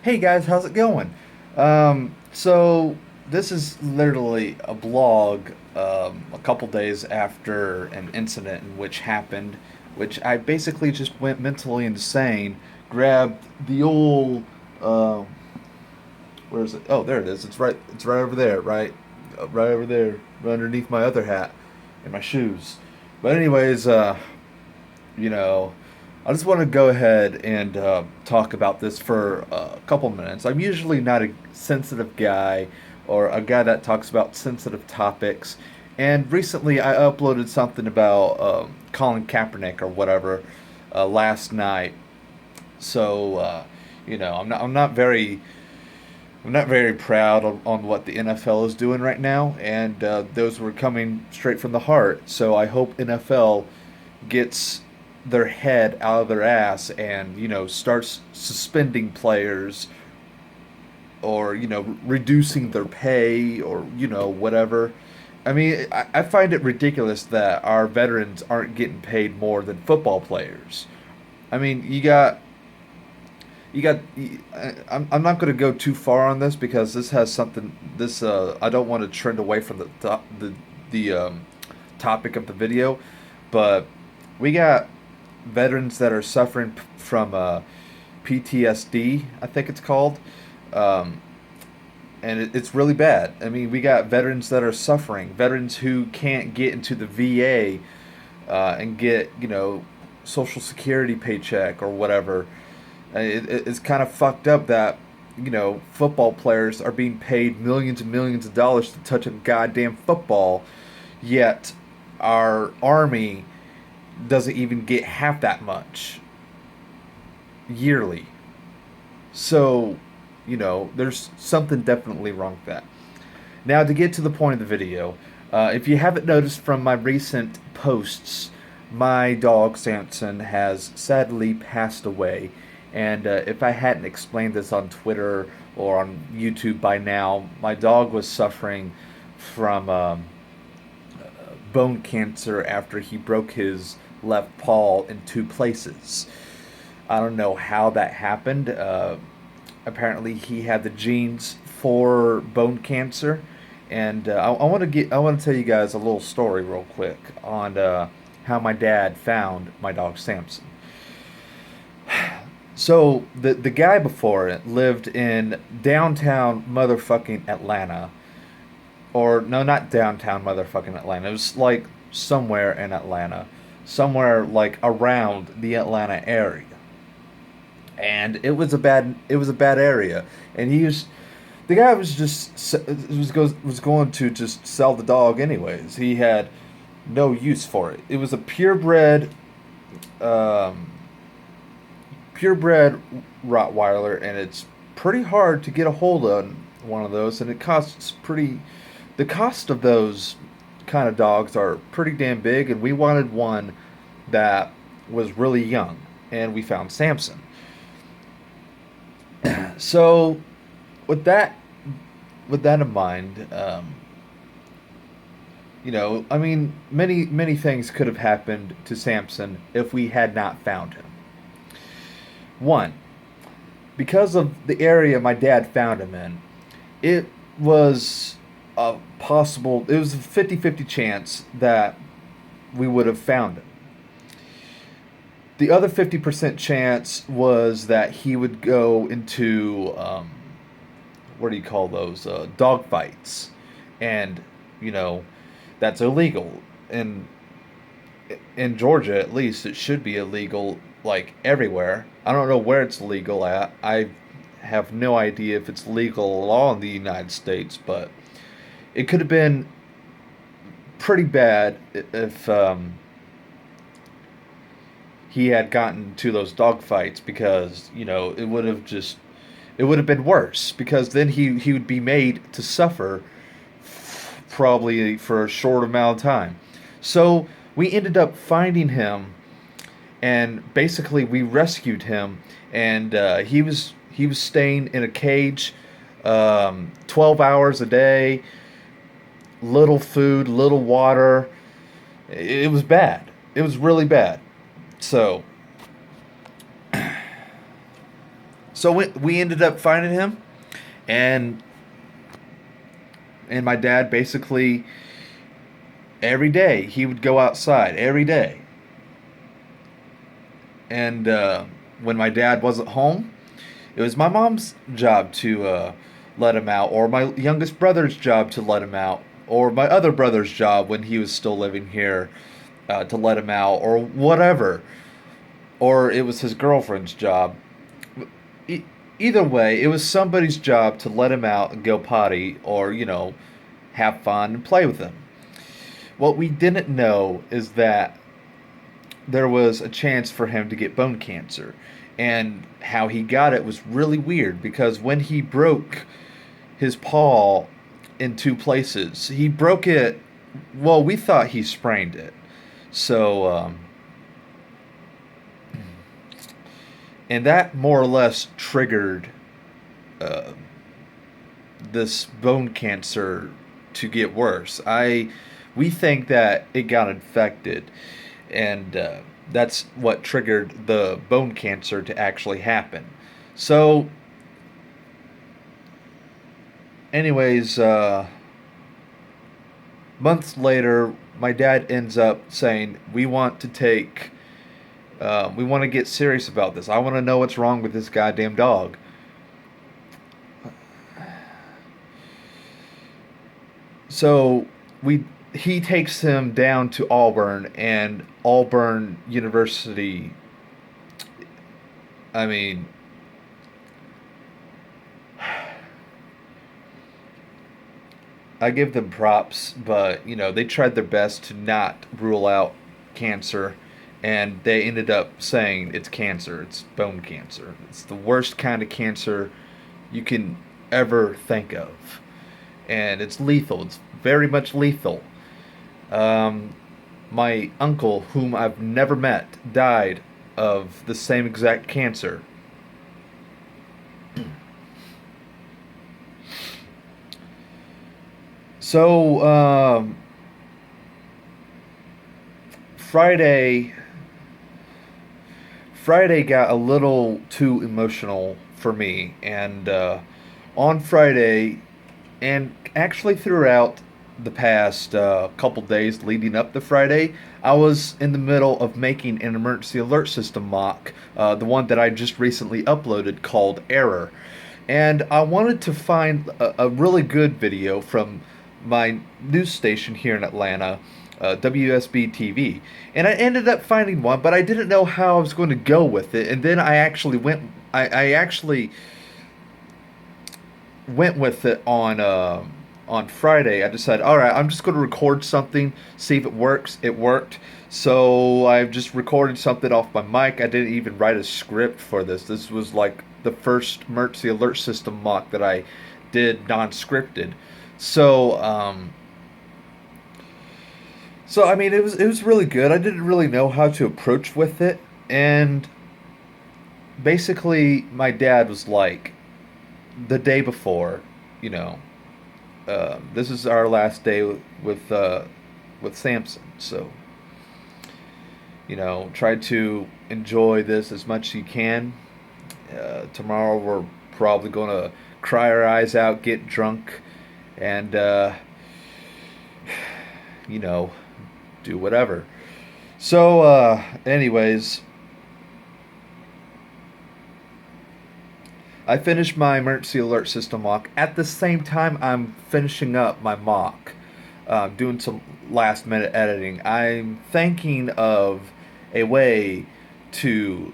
Hey guys, how's it going? So this is literally a blog a couple days after an incident in which happened, which I basically just went mentally insane, grabbed the old uh, where is it? Oh, there it is. It's right over there, right over there, right underneath my other hat and my shoes. But anyways, you know, I just want to go ahead and talk about this for a couple minutes. I'm usually not a sensitive guy or a guy that talks about sensitive topics. And recently I uploaded something about Colin Kaepernick or whatever last night. So, I'm not very proud on what the NFL is doing right now, and those were coming straight from the heart. So I hope NFL gets their head out of their ass and starts suspending players or reducing their pay or whatever. I mean, I find it ridiculous that our veterans aren't getting paid more than football players. I mean, you got I'm not going to go too far on this because this has something this I don't want to trend away from the topic of the video, but we got veterans that are suffering from PTSD, I think it's called, um, and it's really bad. I mean, we got veterans that are suffering, veterans who can't get into the VA and get Social Security paycheck or whatever. It's kind of fucked up that football players are being paid millions and millions of dollars to touch a goddamn football, yet our army doesn't even get half that much yearly. So, there's something definitely wrong with that. Now, to get to the point of the video, if you haven't noticed from my recent posts, my dog Samson has sadly passed away. And if I hadn't explained this on Twitter or on YouTube by now, my dog was suffering from bone cancer after he broke his left paw in two places. I don't know how that happened. Apparently, he had the genes for bone cancer, and I want to tell you guys a little story real quick on how my dad found my dog Samson. So the guy before it lived in downtown motherfucking Atlanta, or no, not downtown motherfucking Atlanta. It was like somewhere in Atlanta, somewhere like around the Atlanta area, and it was a bad area, and the guy was just was going to just sell the dog anyways. He had no use for it. It was a um, purebred Rottweiler, and it's pretty hard to get a hold of one of those, and it costs pretty. The cost of those kind of dogs are pretty damn big, and we wanted one that was really young, and we found Samson. So, with that with that in mind, I mean, many things could have happened to Samson if we had not found him. One, because of the area my dad found him in, it was it was a 50-50 chance that we would have found him. The other 50% chance was that he would go into, what do you call those, dog fights. And, you know, that's illegal. And in Georgia, at least, it should be illegal, like, everywhere. I don't know where it's legal at. I have no idea if it's legal law in the United States, but it could have been pretty bad if he had gotten to those dog fights, because it would have been worse, because then he would be made to suffer probably for a short amount of time. So we ended up finding him, and basically we rescued him, and he was staying in a cage, 12 hours a day, little food, little water. It was bad. It was really bad. So So we ended up finding him, and my dad basically every day he would go outside every day, and when my dad wasn't home, it was my mom's job to let him out, or my youngest brother's job to let him out, or my other brother's job when he was still living here to let him out, or whatever, or it was his girlfriend's job. E- Either way, it was somebody's job to let him out and go potty, or have fun and play with him. What we didn't know is that there was a chance for him to get bone cancer. And how he got it was really weird because when he broke his paw in two places, he broke it. Well, we thought he sprained it. So, and that more or less triggered uh, this bone cancer to get worse. We think that it got infected, and that's what triggered the bone cancer to actually happen. So, anyways, months later, my dad ends up saying, we want to get serious about this. I want to know what's wrong with this goddamn dog." So we he takes him down to Auburn, and Auburn University. I mean, I give them props, but they tried their best to not rule out cancer, and they ended up saying it's cancer. It's bone cancer. It's the worst kind of cancer you can ever think of, and it's lethal. It's very much lethal. Um, my uncle, whom I've never met, died of the same exact cancer. So, Friday Friday got a little too emotional for me, and on Friday, and actually throughout the past couple days leading up to Friday, I was in the middle of making an emergency alert system mock, the one that I just recently uploaded called Error. And I wanted to find a really good video from my news station here in Atlanta, WSB TV. And I ended up finding one, but I didn't know how I was going to go with it. And then I actually went with it on Friday. I decided, all right, I'm just going to record something, see if it works. It worked. So I've just recorded something off my mic. I didn't even write a script for this. This was like the first emergency alert system mock that I did non-scripted. So I mean, it was really good. I didn't really know how to approach with it, and basically, my dad was like, the day before, you know, this is our last day with Samson. So, try to enjoy this as much as you can. Tomorrow we're probably gonna cry our eyes out, get drunk, and you know, do whatever. So, anyways, I finished my emergency alert system mock. At the same time, I'm finishing up my mock, doing some last minute editing. I'm thinking of a way to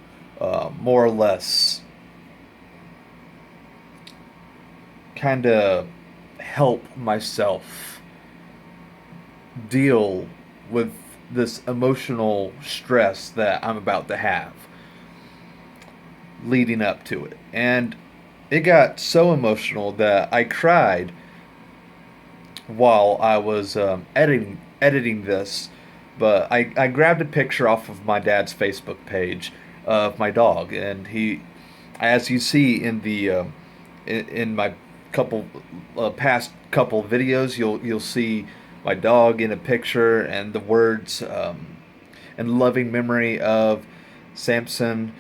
more or less kind of help myself deal with this emotional stress that I'm about to have leading up to it. And it got so emotional that I cried while I was editing this. But I grabbed a picture off of my dad's Facebook page of my dog, and as you see in the in my couple past couple videos, you'll see my dog in a picture and the words "in loving memory of Samson."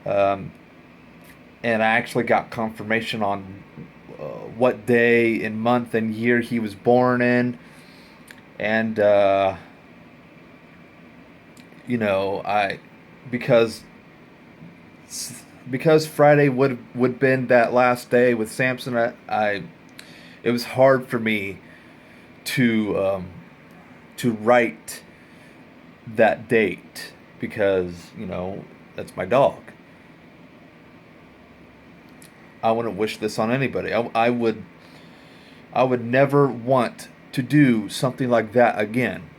Um, and I actually got confirmation on what day and month and year he was born in, and I because because Friday would been that last day with Samson. I it was hard for me to write that date because that's my dog. I wouldn't wish this on anybody. I would never want to do something like that again.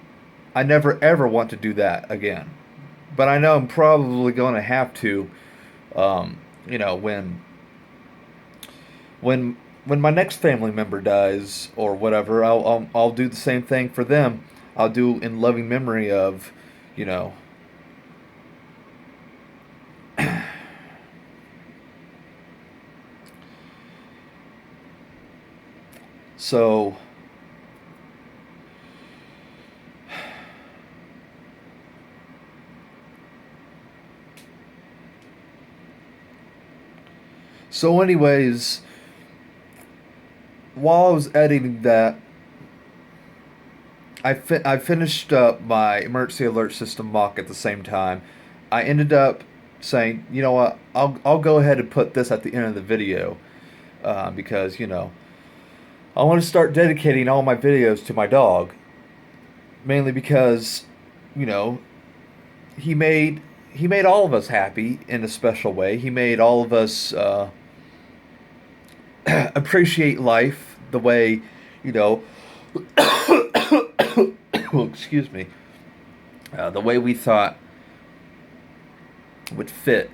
I never ever want to do that again. But I know I'm probably going to have to. Um, you know when when my next family member dies or whatever, I'll do the same thing for them. I'll do in loving memory of, you know. So anyways, while I was editing that, I finished up my emergency alert system mock at the same time. I ended up saying, you know what, I'll go ahead and put this at the end of the video, because I want to start dedicating all my videos to my dog, mainly because you know he made he made all of us happy in a special way. He made all of us appreciate life the way you know excuse me, the way we thought would fit.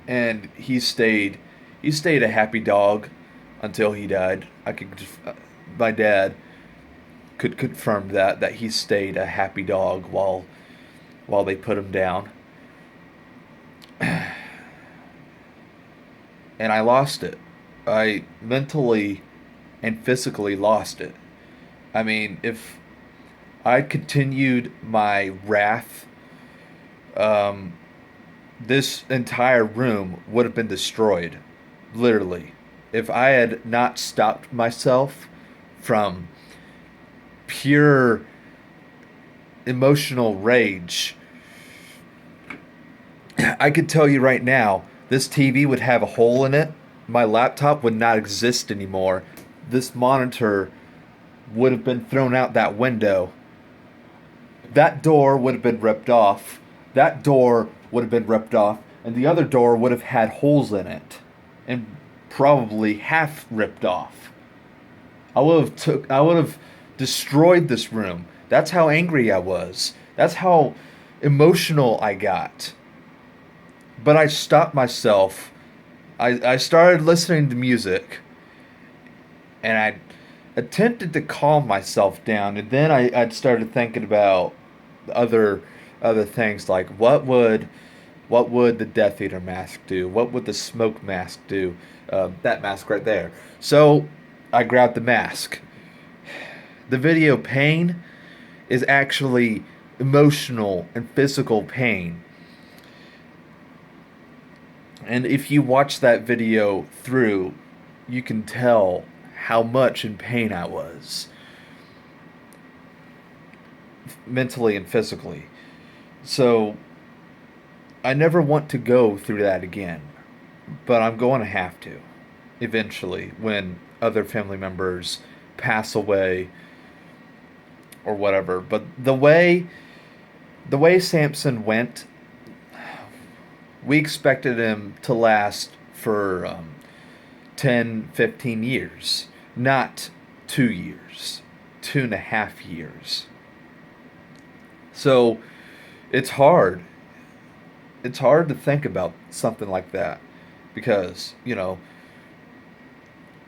And he stayed a happy dog until he died. My dad could confirm that he stayed a happy dog while they put him down. And I lost it. I mentally and physically lost it. I mean, if I continued my wrath, um, this entire room would have been destroyed, literally. If I had not stopped myself from pure emotional rage, I could tell you right now, this TV would have a hole in it. My laptop would not exist anymore. This monitor would have been thrown out that window. That door would have been ripped off. That door would have been ripped off, and the other door would have had holes in it, and probably half ripped off. I would have destroyed this room. That's how angry I was. That's how emotional I got. But I stopped myself. I started listening to music, and I attempted to calm myself down, and then I started thinking about other things like what would the Death Eater mask do? What would the smoke mask do? That mask right there. So I grabbed the mask. The video pain is actually emotional and physical pain. And if you watch that video through, you can tell how much in pain I was, mentally and physically. So I never want to go through that again, but I'm going to have to eventually when other family members pass away or whatever. But the way Samson went, we expected him to last for 10, 15 years, not 2 years, 2.5 years. So it's hard. It's hard to think about something like that because,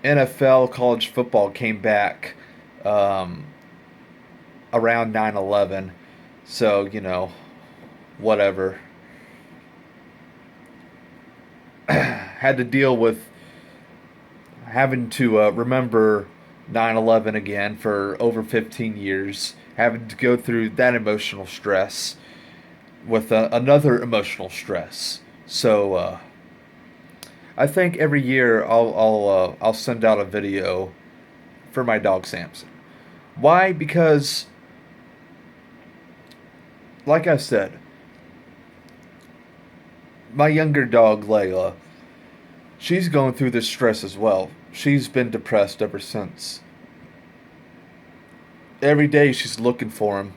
NFL college football came back around 9/11. So, whatever. Had to deal with having to remember 9/11 again for over 15 years, having to go through that emotional stress. with another emotional stress. So I think every year I'll send out a video for my dog Samson. Why? Because, like I said, my younger dog Layla, she's going through this stress as well. She's been depressed ever since. Every day she's looking for him,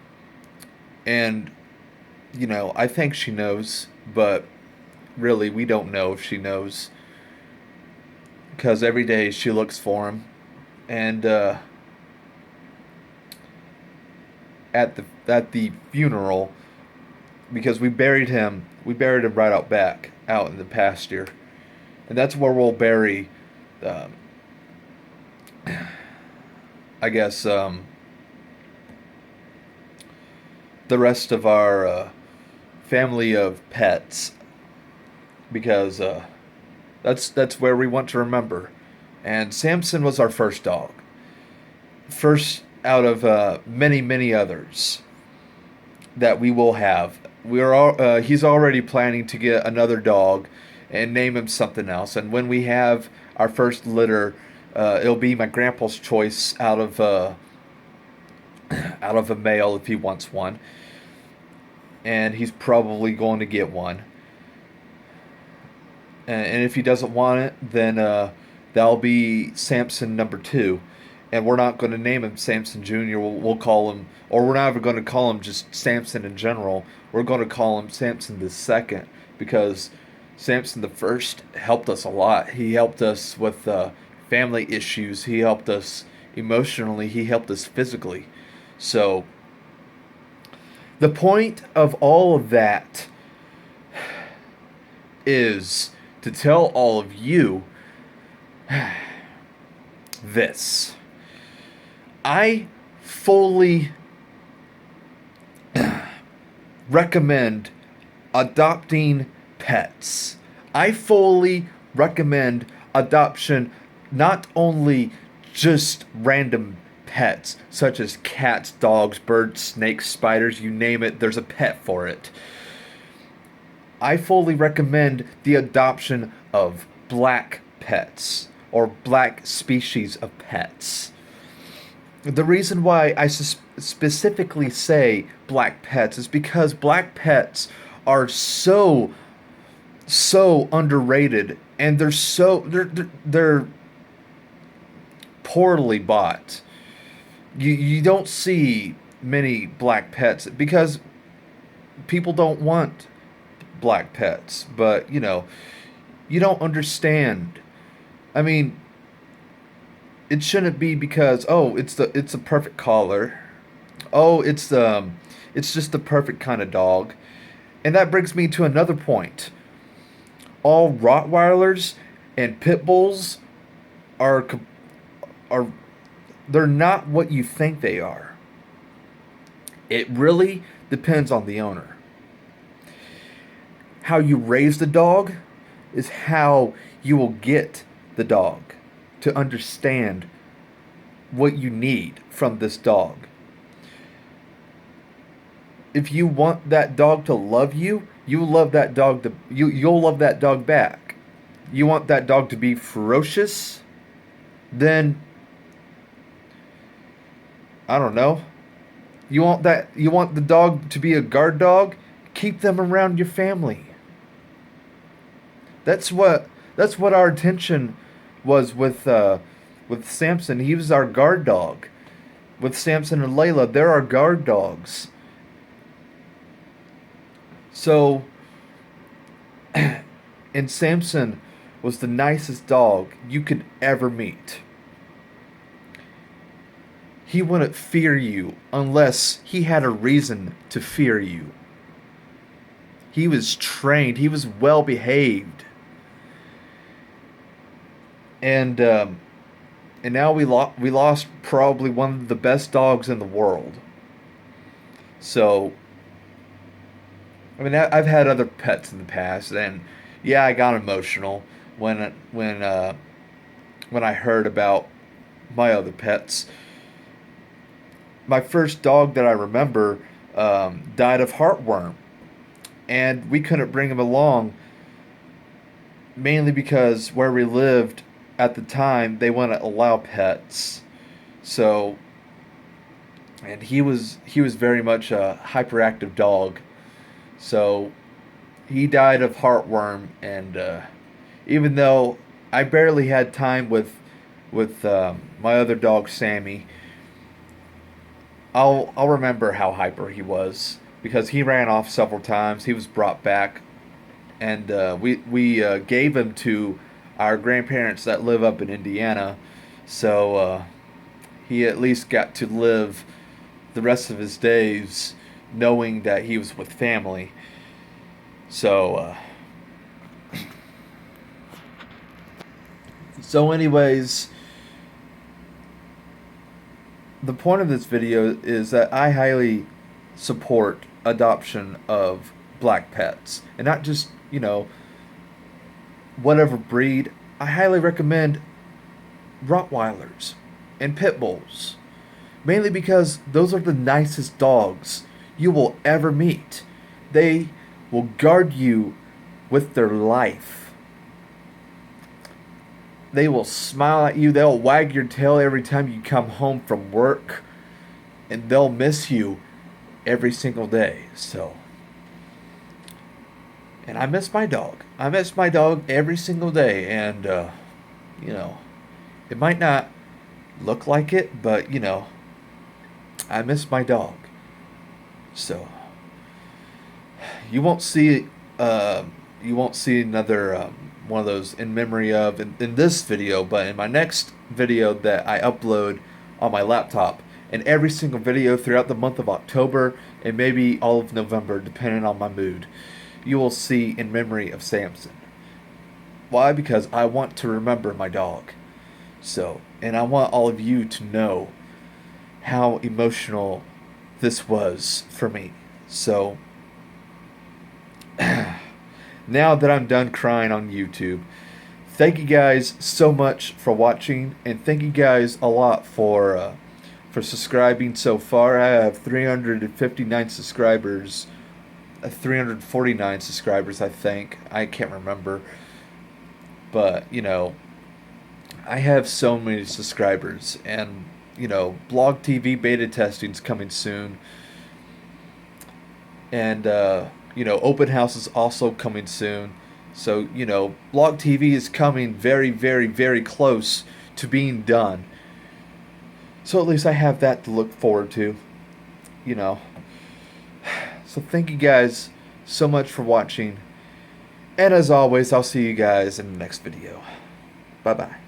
and I think she knows, but really we don't know if she knows because every day she looks for him, and at the funeral, because we buried him right out back, out in the pasture, and that's where we'll bury, um, I guess, the rest of our family of pets, because that's where we want to remember. And Samson was our first dog, first out of many many others that we will have. He's already planning to get another dog and name him something else. And when we have our first litter, it'll be my grandpa's choice out of a male if he wants one, and he's probably going to get one. And if he doesn't want it, then that'll be Samson number two. And we're not going to name him Samson Jr. We'll call him, or we're not even going to call him just Samson in general. We're going to call him Samson the second, because Samson the first helped us a lot. He helped us with family issues. He helped us emotionally. He helped us physically. So the point of all of that is to tell all of you this. I fully recommend adopting pets. I fully recommend adoption, not only just random pets, such as cats, dogs, birds, snakes, spiders, you name it, there's a pet for it. I fully recommend the adoption of black pets, or black species of pets. The reason why I specifically say black pets is because black pets are so underrated, and they're poorly bought. You don't see many black pets because people don't want black pets, but you don't understand. I mean, it shouldn't be because, oh, it's a perfect collar. Oh, it's just the perfect kind of dog. And that brings me to another point. All Rottweilers and Pit Bulls are they're not what you think they are. It really depends on the owner. How you raise the dog is how you will get the dog to understand what you need from this dog. If you want that dog to love you, you'll love that dog back. You want that dog to be ferocious, then I don't know. You want the dog to be a guard dog? Keep them around your family. That's what our intention was with Samson. He was our guard dog. With Samson and Layla, they're our guard dogs. So, and Samson was the nicest dog you could ever meet. He wouldn't fear you unless he had a reason to fear you. He was trained. He was well behaved. And now we lost probably one of the best dogs in the world. So, I mean, I've had other pets in the past, and yeah, I got emotional when I heard about my other pets. My first dog that I remember died of heartworm, and we couldn't bring him along, mainly because where we lived at the time, they wouldn't allow pets. So, and he was very much a hyperactive dog. So he died of heartworm, and even though I barely had time with my other dog Sammy, I'll remember how hyper he was because he ran off several times. He was brought back, and we gave him to our grandparents that live up in Indiana, so he at least got to live the rest of his days knowing that he was with family. So anyways, the point of this video is that I highly support adoption of black pets, and not just, whatever breed. I highly recommend Rottweilers and Pit Bulls, mainly because those are the nicest dogs you will ever meet. They will guard you with their life. They will smile at you. They'll wag your tail every time you come home from work. And they'll miss you every single day. And I miss my dog. I miss my dog every single day. And, it might not look like it, but, I miss my dog. So, you won't see another one of those in memory of in this video, but in my next video that I upload on my laptop, and every single video throughout the month of October and maybe all of November, depending on my mood, you will see in memory of Samson. Why? Because I want to remember my dog. So, and I want all of you to know how emotional this was for me. So, now that I'm done crying on YouTube, thank you guys so much for watching, and thank you guys a lot for subscribing so far. I have 359 subscribers, 349 subscribers, I think. I can't remember, but I have so many subscribers, and Blog TV beta testing's coming soon, and open house is also coming soon. So, Blog TV is coming very, very, very close to being done. So at least I have that to look forward to, So thank you guys so much for watching. And as always, I'll see you guys in the next video. Bye-bye.